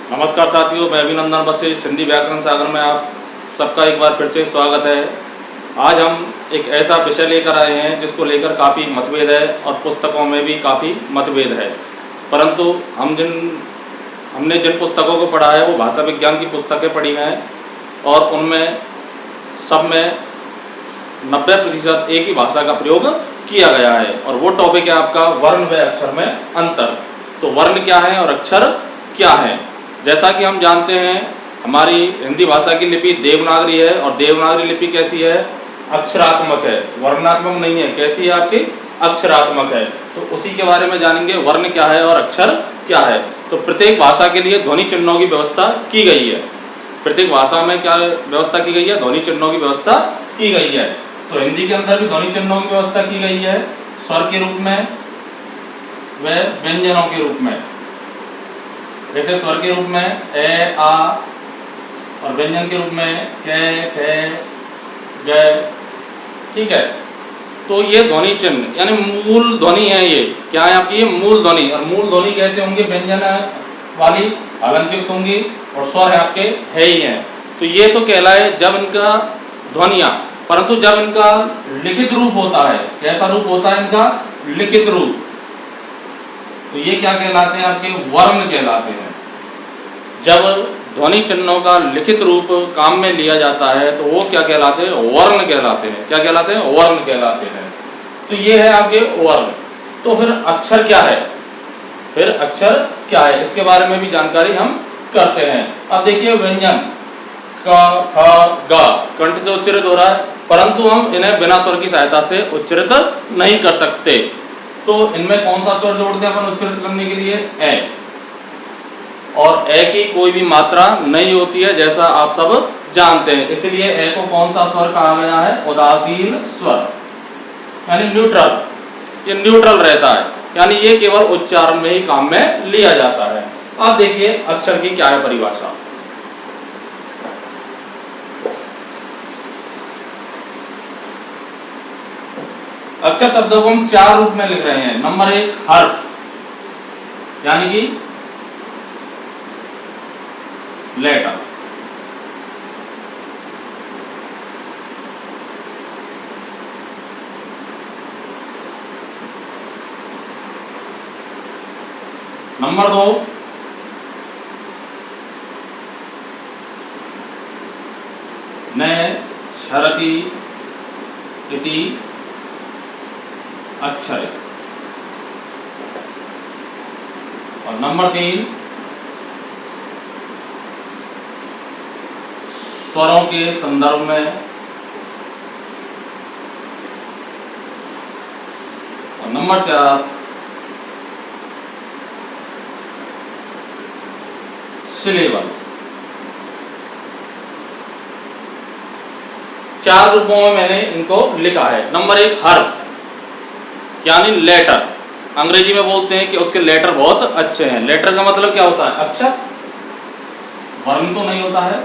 नमस्कार साथियों, मैं अभिनंदन वशिष्ठ हिंदी व्याकरण सागर में आप सबका एक बार फिर से स्वागत है। आज हम एक ऐसा विषय लेकर आए हैं जिसको लेकर काफ़ी मतभेद है और पुस्तकों में भी काफ़ी मतभेद है, परंतु हमने जिन पुस्तकों को पढ़ा है वो भाषा विज्ञान की पुस्तकें पढ़ी हैं और उनमें सब में 90% एक ही भाषा का प्रयोग किया गया है और वो टॉपिक है आपका वर्ण व अक्षर में अंतर। तो वर्ण क्या है और अक्षर क्या है? जैसा कि हम जानते हैं हमारी हिंदी भाषा की लिपि देवनागरी है और देवनागरी लिपि कैसी है? अक्षरात्मक है, वर्णात्मक नहीं है। कैसी है आपकी? अक्षरात्मक है। तो उसी के बारे में जानेंगे, वर्ण क्या है और अक्षर क्या है। तो प्रत्येक भाषा के लिए ध्वनि चिन्हों की व्यवस्था की गई है। प्रत्येक भाषा में क्या व्यवस्था की गई है? ध्वनि चिन्हों की व्यवस्था की गई है। तो हिंदी के अंदर भी ध्वनि चिन्हों की व्यवस्था की गई है, स्वर के रूप में व व्यंजनों के रूप में। जैसे स्वर के रूप में ए, आ और व्यंजन के रूप में क, ख, ग। ठीक है, तो ये ध्वनि चिन्ह यानी मूल ध्वनि है। ये क्या है आपकी? ये मूल ध्वनि। और मूल ध्वनि कैसे होंगे? व्यंजन वाली अलंकृत होंगी और स्वर है आपके है ही हैं। तो ये तो कहलाए जब इनका ध्वनिया, परंतु जब इनका लिखित रूप होता है, कैसा रूप होता है इनका? लिखित रूप, तो ये क्या कहलाते हैं? आपके वर्ण कहलाते हैं। जब ध्वनि चिन्हों का लिखित रूप काम में लिया जाता है तो वो क्या कहलाते हैं? वर्ण कहलाते हैं। क्या कहलाते हैं? वर्ण कहलाते हैं। तो ये है आपके वर्ण। तो फिर अक्षर क्या है? फिर अक्षर क्या है, इसके बारे में भी जानकारी हम करते हैं। अब देखिए, व्यंजन क, ख, ग कंठ से उच्चारित हो रहा है, परंतु हम इन्हें बिना स्वर की सहायता से उच्चारित नहीं कर सकते। तो इनमें कौन सा स्वर जोड़ते हैं अपन उच्चारित करने के लिए? ए। और ए की कोई भी मात्रा नहीं होती है, जैसा आप सब जानते हैं। इसलिए ए को कौन सा स्वर कहा गया है? उदासीन स्वर, यानी न्यूट्रल। ये न्यूट्रल रहता है, यानी ये केवल उच्चारण में ही काम में लिया जाता है। अब देखिए अक्षर की क्या है परिभाषा। अक्षर शब्दों को हम 4 रूप में लिख रहे हैं। नंबर 1 हर्फ, यानी कि लेटर। नंबर 2 न, क्षरति इति अक्षर। और नंबर 3 स्वरों के संदर्भ में। और नंबर 4 सिलेबल। 4 रूपों में मैंने इनको लिखा है। नंबर 1 हर्फ, यानी लेटर। अंग्रेजी में बोलते हैं कि उसके लेटर बहुत अच्छे हैं। लेटर का मतलब क्या होता है? अक्षर, वर्ण तो नहीं होता है।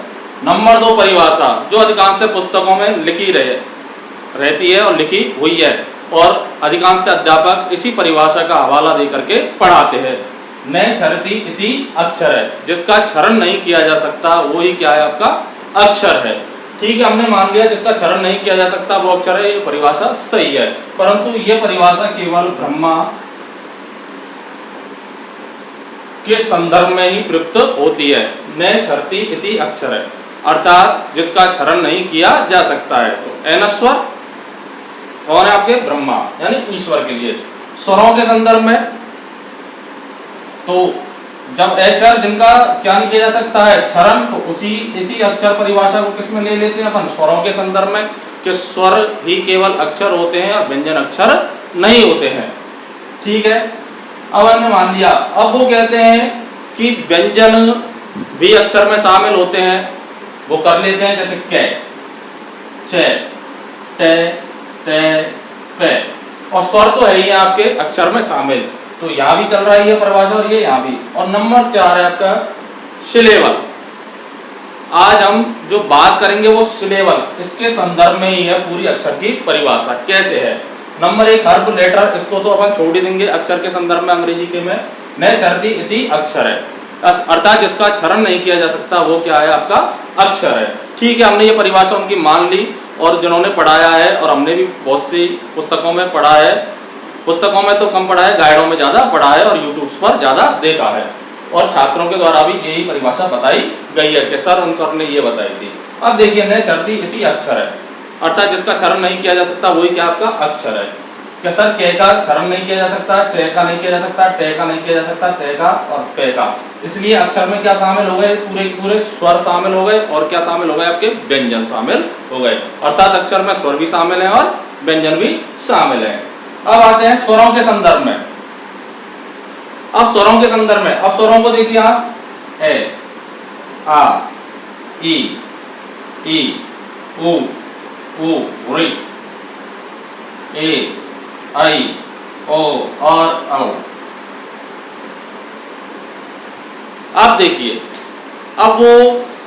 नंबर 2 परिभाषा, जो अधिकांश पुस्तकों में लिखी रहती है और लिखी हुई है, और अधिकांश अध्यापक इसी परिभाषा का हवाला दे करके पढ़ाते हैं। न क्षरति इति अक्षर है, जिसका क्षरण नहीं किया जा सकता वो ही क्या है? आपका अक्षर है। ठीक है, हमने मान लिया जिसका क्षरण नहीं किया जा सकता वो अक्षर है। ये परिभाषा सही है, परंतु ये परिभाषा केवल ब्रह्मा के संदर्भ में ही प्रयुक्त होती है। न क्षरति इति अक्षर है, अर्थात जिसका क्षरण नहीं किया जा सकता है। तो एनस्वर कौन है आपके? ब्रह्मा, यानी ईश्वर के लिए। स्वरों के संदर्भ में तो जब अक्षर जिनका क्या नहीं किया जा सकता है? क्षरण, तो इसी अक्षर परिभाषा को किसमें ले लेते हैं अपन? स्वरों के संदर्भ में, कि स्वर ही केवल अक्षर होते हैं और व्यंजन अक्षर नहीं होते हैं। ठीक है, अब हमने मान लिया। अब वो कहते हैं कि व्यंजन भी अक्षर में शामिल होते हैं, वो कर लेते हैं। जैसे कै, चे, टे, ते, पे। और स्वर तो है ही आपके अक्षर में शामिल, तो यहाँ भी चल रहा है ये परिभाषा और ये यहाँ भी। और नंबर 4 है आपका सिलेबल। आज हम जो बात करेंगे वो सिलेबल, इसके संदर्भ में ही है पूरी अक्षर की परिभाषा। कैसे है? नंबर 1 हर्फ लेटर, इसको तो अपन छोड़ ही देंगे अक्षर के संदर्भ में। अंग्रेजी के में न क्षरति इति अक्षर है। अर्थात जिसका क्षरण नहीं किया जा सकता वो क्या है, आपका अक्षर है। ठीक है, हमने ये परिभाषा उनकी मान ली और जिन्होंने पढ़ाया है, और हमने भी बहुत सी पुस्तकों में पढ़ा है, पुस्तकों में तो कम पढ़ा है, गाइडों में ज़्यादा पढ़ा है और यूट्यूब पर ज़्यादा देखा है, और छात्रों के द्वारा भी यही परिभाषा बताई गई है कि सर उन सर ने ये बताई थी। अब देखिए न चरती इति अक्षर है, अर्थात जिसका क्षरण नहीं किया जा सकता वही क्या आपका अक्षर है। कि सर के का क्षरण नहीं किया जा सकता, चे का नहीं किया जा सकता, टे का नहीं किया जा सकता, ते का और पे का, इसलिए अक्षर में क्या शामिल हो गए, पूरे पूरे स्वर शामिल हो गए, और क्या शामिल हो गए, आपके व्यंजन शामिल हो गए। अर्थात अक्षर में स्वर भी शामिल है और व्यंजन भी शामिल है। अब आते हैं स्वरों के संदर्भ में। अब स्वरों के संदर्भ में, अब स्वरों को देखिए आप, ए, आ, ई, उ, ऋ, ए, आई, ओ और औ। अब देखिए, अब वो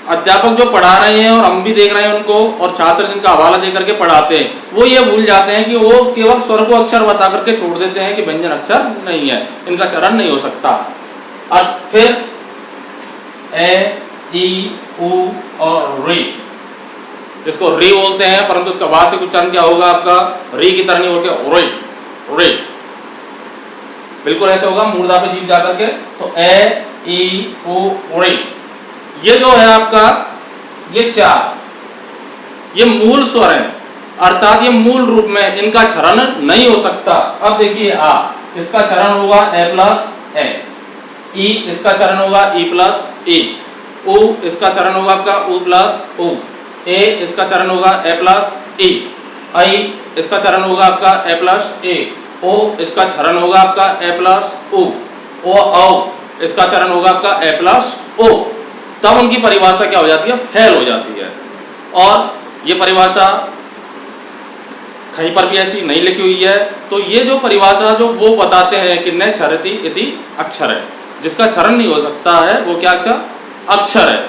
अध्यापक जो पढ़ा रहे हैं और हम भी देख रहे हैं उनको, और छात्र जिनका हवाला देकर के पढ़ाते हैं, वो ये भूल जाते हैं कि वो केवल स्वर को अक्षर बता करके छोड़ देते हैं कि व्यंजन अक्षर नहीं है, इनका चरण नहीं हो सकता। और फिर ए, ई, उ और ऋ, जिसको री बोलते हैं, परंतु उसका वास्तविक उच्चारण क्या होगा आपका, री की तरह नहीं बोल के रे, रे, बिल्कुल ऐसे होगा मूर्धा पे जीभ जाकर के। तो ए, ई, उ, रे, ये जो है आपका, ये चार, ये मूल स्वर है, अर्थात ये मूल रूप में इनका क्षरण नहीं हो सकता। अब देखिए आ, इसका क्षरण होगा ए प्लस ए, ई इसका क्षरण होगा ई प्लस ई, उ इसका क्षरण होगा आपका उ प्लस उ, ए इसका चरण होगा ए प्लस ई, आई इसका चरण होगा आपका ए प्लस ए, ओ इसका चरण होगा आपका ए प्लस ओ, औ इसका चरण होगा आपका ए प्लस ओ। तब उनकी परिभाषा क्या हो जाती है, फेल हो जाती है। और ये परिभाषा कहीं पर भी ऐसी नहीं लिखी हुई है। तो ये जो परिभाषा जो वो बताते हैं कि न क्षरति इति अक्षर है, जिसका क्षरण नहीं हो सकता है वो क्या अक्षर है।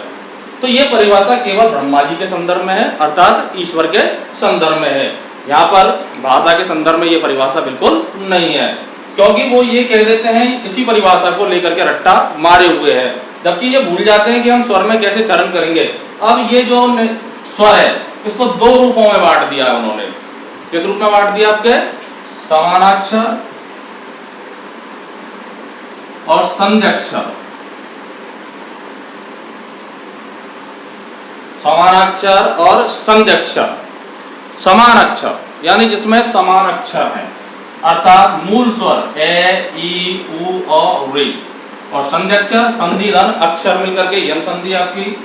तो ये परिभाषा केवल ब्रह्मा जी के संदर्भ में है, अर्थात ईश्वर के संदर्भ में है। यहाँ पर भाषा के संदर्भ में ये परिभाषा बिल्कुल नहीं है, क्योंकि वो ये कह देते हैं इसी परिभाषा को लेकर के रट्टा मारे हुए हैं, जबकि ये भूल जाते हैं कि हम स्वर में कैसे चरण करेंगे। अब ये जो स्वर है इसको दो रूपों में बांट दिया है उन्होंने। किस रूप में बांट दिया, आपके समानाक्षर और संध्यक्षर। समानाक्षर और संध्यक्षर। समान अक्षर यानी जिसमें समान अक्षर है, अर्थात मूल स्वर ए, ई, उ, औ, ऋ, और संध्यक्षर संधिधन अक्षर मिलकर के यन संधि आपकी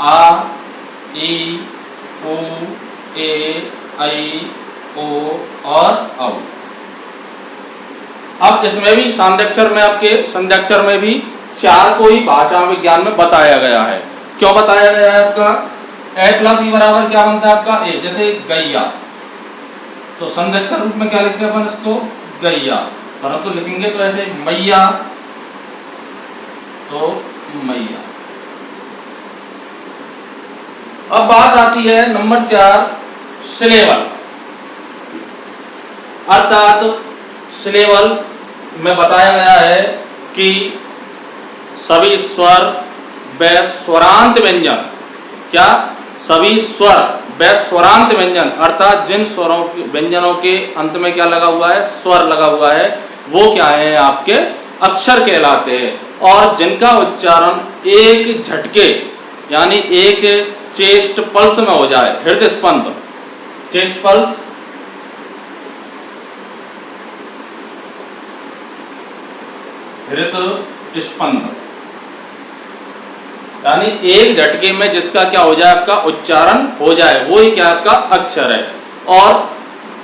आ, ई, उ, ए, आई, ओ और औ। अब इसमें भी संध्यक्षर में आपके संध्यक्षर में भी चार को ही भाषा विज्ञान में बताया गया है। क्यों बताया गया है, आपका ए प्लस ई बराबर क्या बनता है आपका ए, जैसे गैया, तो संध्यक्षर रूप में क्या लिखते हैं अपन इसको गैया, परंतु लिखेंगे तो ऐसे मैया, तो मैया। अब बात आती है नंबर 4 सिलेबल, अर्थात सिलेबल में बताया गया है कि सभी स्वर व स्वरांत व्यंजन, क्या सभी स्वर व स्वरांत व्यंजन, अर्थात जिन स्वरों व्यंजनों के अंत में क्या लगा हुआ है, स्वर लगा हुआ है, वो क्या है आपके अक्षर कहलाते हैं, और जिनका उच्चारण एक झटके यानी एक चेस्ट पल्स में हो जाए, हृदय स्पंद, चेस्ट पल्स, हृदय स्पंद, यानी एक झटके में जिसका क्या हो जाए, आपका उच्चारण हो जाए, वो ही क्या आपका अक्षर है। और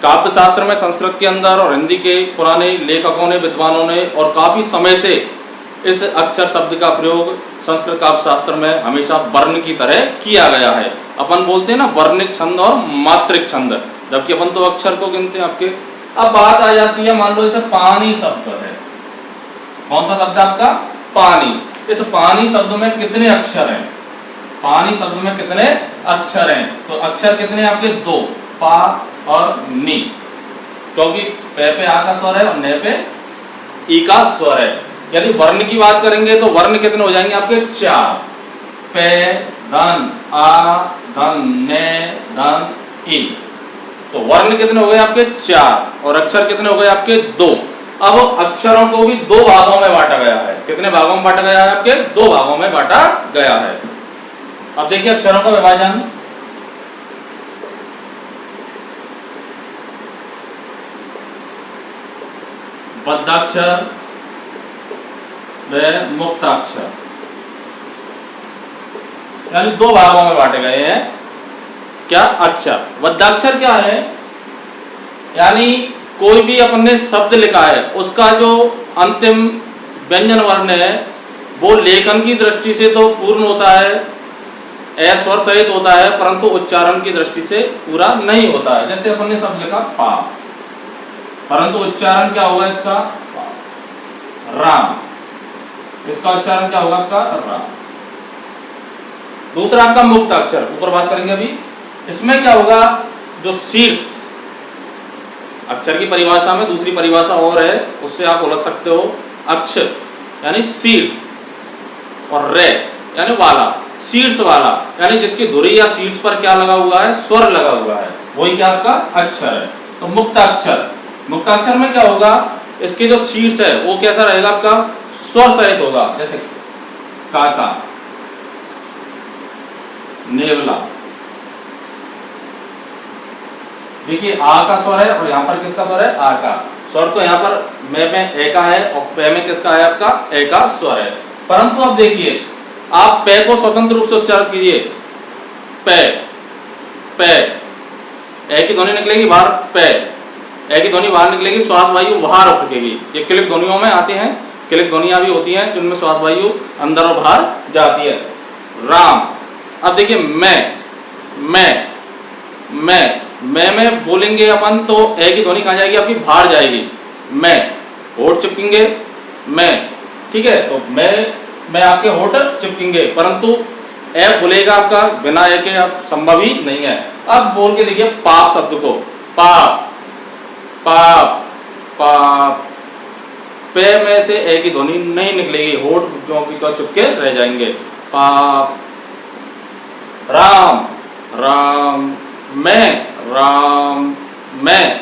काव्य शास्त्र में संस्कृत के अंदर और हिंदी के पुराने लेखकों ने, विद्वानों ने, और काफी समय से इस अक्षर शब्द का प्रयोग संस्कृत काव्य शास्त्र में हमेशा वर्ण की तरह किया गया है। अपन बोलते हैं ना वर्णिक छंद और मात्रिक छंद, जबकि अपन तो अक्षर को गिनते हैं आपके। अब बात आ जाती है, मान लो जैसे पानी शब्द है, कौन सा शब्द है आपका पानी। इस पानी शब्द में कितने अक्षर हैं, पानी शब्द में कितने अक्षर हैं, तो अक्षर कितने आपके 2, पा और नी, क्योंकि पे आ का स्वर है और ने पे ई का स्वर है, यदि वर्ण की बात करेंगे तो वर्ण कितने हो जाएंगे आपके 4, पे, धन, आ, धन, ने, धन, ई। तो वर्ण कितने हो गए आपके 4 और अक्षर कितने हो गए आपके 2। अब अक्षरों को भी 2 भागों में बांटा गया है। कितने भागों में बांटा गया है आपके? 2 भागों में बांटा गया है। अब देखिए अक्षरों का विभाजन। बद्धाक्षर व मुक्ताक्षर, यानी 2 भागों में बांटे गए हैं क्या? अक्षर। बद्धाक्षर क्या है? यानी कोई भी अपन ने शब्द लिखा है उसका जो अंतिम व्यंजन वर्ण है वो लेखन की दृष्टि से तो पूर्ण होता है, ए स्वर सहित होता है, परंतु उच्चारण की दृष्टि से पूरा नहीं होता है। जैसे अपन ने शब्द लिखा पा, परंतु उच्चारण क्या होगा इसका? राम। इसका उच्चारण क्या होगा आपका? राम। दूसरा आपका मुक्ताक्षर, ऊपर बात करेंगे अभी। इसमें क्या होगा? जो शीर्ष अक्षर की परिभाषा में दूसरी परिभाषा और है, उससे आप उलझ सकते हो। अक्ष यानी शीर्ष और रे यानी वाला, शीर्ष वाला यानी जिसकी धुरी या शीर्ष पर क्या लगा हुआ है? स्वर लगा हुआ है, वही क्या आपका अक्षर है। तो मुक्ताक्षर, मुक्ताक्षर में क्या होगा? इसके जो शीर्ष है वो कैसा रहेगा आपका? स्वर सहित होगा। जैसे काका, नेवला। देखिए आ का स्वर है और यहाँ पर किसका स्वर है? आ का स्वर। तो यहाँ पर मैं में ए का है और पे में किसका है आपका? ए का स्वर है। परंतु अब देखिए आप पे को स्वतंत्र रूप से उच्चारित कीजिए। पे, पे, ए की ध्वनि निकलेगी बाहर, पे, ए की ध्वनि बाहर निकलेगी, श्वास वायु बाहर उठेगी। ये क्लिक ध्वनियों में आते हैं, क्लिक ध्वनियां भी होती हैं जिनमें श्वास वायु अंदर और बाहर जाती है। राम। अब देखिए मैं में बोलेंगे अपन तो ए की ध्वनि कहाँ जाएगी आपकी? बाहर जाएगी। मैं, होठ चिपकेंगे, मैं, ठीक है। तो मैं आपके होठ चिपकेंगे, परंतु ए बोलेगा आपका बिना ए के आप संभव ही नहीं है। अब बोल के देखिए पाप शब्द को, पाप, पाप, पाप। पे में से ए की ध्वनि नहीं निकलेगी, होठ जो की तो चिपके रह जाएंगे। पाप। राम, राम, मैं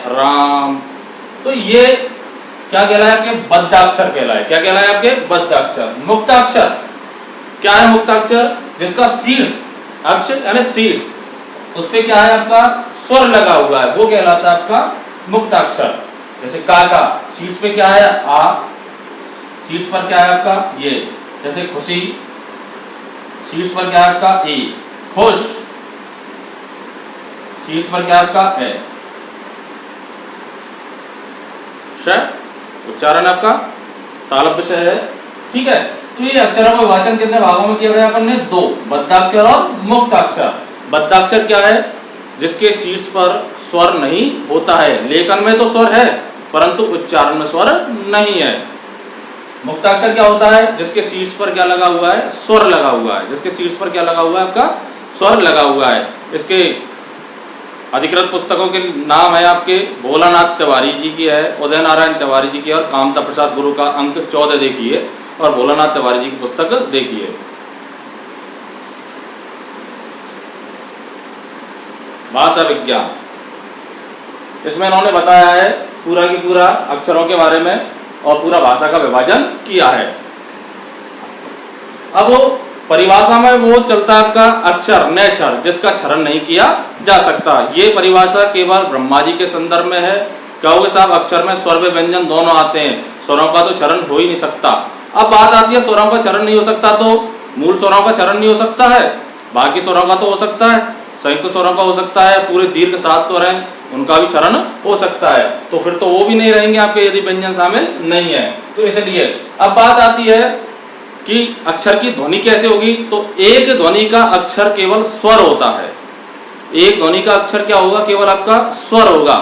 राम। तो ये क्या कहलाए? आपके बद्धाक्षर कहलाए। क्या कहलाए? आपके बद्धाक्षर। मुक्ताक्षर क्या है? मुक्ताक्षर जिसका शीर्ष अक्ष यानी शीर्ष, उस पे क्या है आपका? स्वर लगा हुआ है, वो कहलाता है आपका मुक्ताक्षर। जैसे काका, शीर्ष पे क्या है? आ, शीर्ष पर क्या है आपका? ये। जैसे खुशी, शीर्ष पर क्या है आपका? ई। खुश, शीर्ष पर क्या आपका? है। उच्चारण आपका तालव्य से है, ठीक है। तो ये अक्षरों का विभाजन कितने भागों में किया गया अपन ने? 2, बद्धाक्षर और मुक्ताक्षर। बद्धाक्षर क्या है? जिसके शीर्ष पर स्वर नहीं होता है। लेखन में तो स्वर है परंतु उच्चारण में स्वर नहीं है। मुक्ताक्षर क्या होता है? जिसके शीर्ष पर क्या लगा हुआ है? स्वर लगा हुआ है। जिसके शीर्ष पर क्या लगा हुआ है? आपका स्वर लगा हुआ है। इसके अधिकृत पुस्तकों के नाम है आपके भोलानाथ तिवारी जी की है, उदय नारायण तिवारी जी की और कामता प्रसाद गुरु का अंक 14 देखिए और भोलानाथ तिवारी जी की पुस्तक देखिए। भाषा विज्ञान, इसमें इन्होंने बताया है पूरा की पूरा अक्षरों के बारे में और पूरा भाषा का विभाजन किया है। अब वो परिभाषा में वो चलता है आपका अक्षर नैक्षर, जिसका क्षरण नहीं किया जा सकता। ये परिभाषा केवल ब्रह्मा जी के संदर्भ में है। कहोगे साहब अक्षर में स्वर व व्यंजन दोनों आते हैं, स्वरों का तो क्षरण हो ही नहीं सकता। अब बात आती है स्वरों का क्षरण नहीं हो सकता, तो मूल स्वरों का क्षरण नहीं हो सकता है, बाकी स्वरों का तो हो सकता है, संयुक्त स्वरों का हो सकता है, पूरे दीर्घ 7 स्वर हैं उनका भी क्षरण हो सकता है। तो फिर तो वो भी नहीं रहेंगे आपके यदि व्यंजन शामिल नहीं है। तो इसलिए अब बात आती है कि अक्षर की ध्वनि कैसे होगी। तो एक ध्वनि का अक्षर केवल स्वर होता है। एक ध्वनि का अक्षर क्या होगा? केवल आपका स्वर होगा।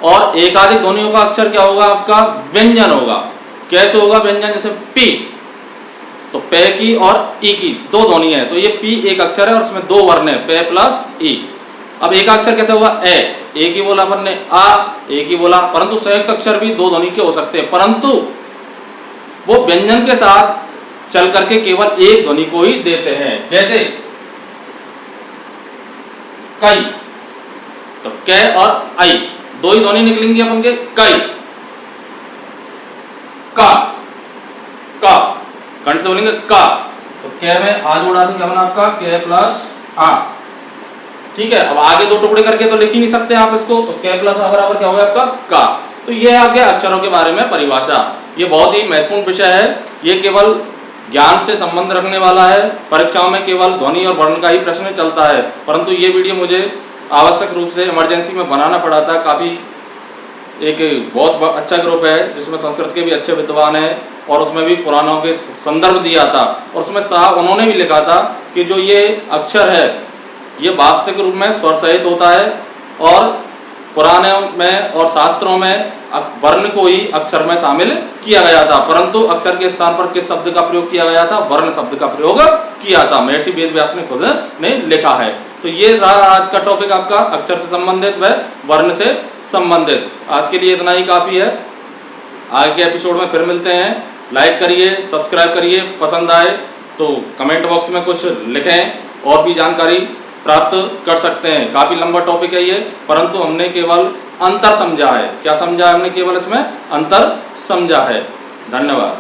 और एकाधिक ध्वनियों का अक्षर क्या होगा? आपका व्यंजन होगा। कैसे होगा व्यंजन? जैसे पी, तो पे की और ई की 2 ध्वनि है, तो ये पी एक अक्षर है और उसमें 2 वर्ण है, पे प्लस ई। अब एक अक्षर कैसे हुआ? ए की बोला अपन ने, आ, ए की बोला, परंतु संयुक्त अक्षर भी 2 ध्वनि के हो सकते हैं। परंतु वो व्यंजन के साथ चल करके केवल एक ध्वनि को ही देते हैं। जैसे कई, तो कै और आई दो ही ध्वनि निकलेंगी अपन के, कई। का, का कंठ से बोलेंगे का, तो कै में आ जोड़ा तो क्या बना आपका कै प्लस आ। ठीक है, अब आगे दो टुकड़े करके तो लिख ही नहीं सकते आप इसको, तो कै प्लस आ बराबर क्या होगा आपका का। तो ये आ गया अक्षरों के बारे में परिभाषा। ये बहुत ही महत्वपूर्ण विषय है, ये केवल ज्ञान से संबंध रखने वाला है। परीक्षाओं में केवल ध्वनि और वर्ण का ही प्रश्न चलता है, परंतु ये वीडियो मुझे आवश्यक रूप से इमरजेंसी में बनाना पड़ा था। काफ़ी एक बहुत अच्छा ग्रुप है जिसमें संस्कृत के भी अच्छे विद्वान हैं और उसमें भी पुराणों के संदर्भ दिया था, और उसमें साहब उन्होंने भी लिखा था कि जो ये अक्षर है ये वास्तविक रूप में स्वर सहित होता है, और पुराणों में और शास्त्रों में वर्ण को ही अक्षर में शामिल किया गया था, परंतु अक्षर के स्थान पर किस शब्द का प्रयोग किया गया था, वर्ण शब्द का प्रयोग किया था। महर्षि वेदव्यास ने खुद ने लिखा है। तो ये रहा आज का टॉपिक आपका, अक्षर से संबंधित व वर्ण से संबंधित। आज के लिए इतना ही काफ़ी है, आगे के एपिसोड में फिर मिलते हैं। लाइक करिए, सब्सक्राइब करिए, पसंद आए तो कमेंट बॉक्स में कुछ लिखें, और भी जानकारी प्राप्त कर सकते हैं। काफ़ी लंबा टॉपिक है ये, परंतु हमने केवल अंतर समझा है। क्या समझा है हमने? केवल इसमें अंतर समझा है। धन्यवाद।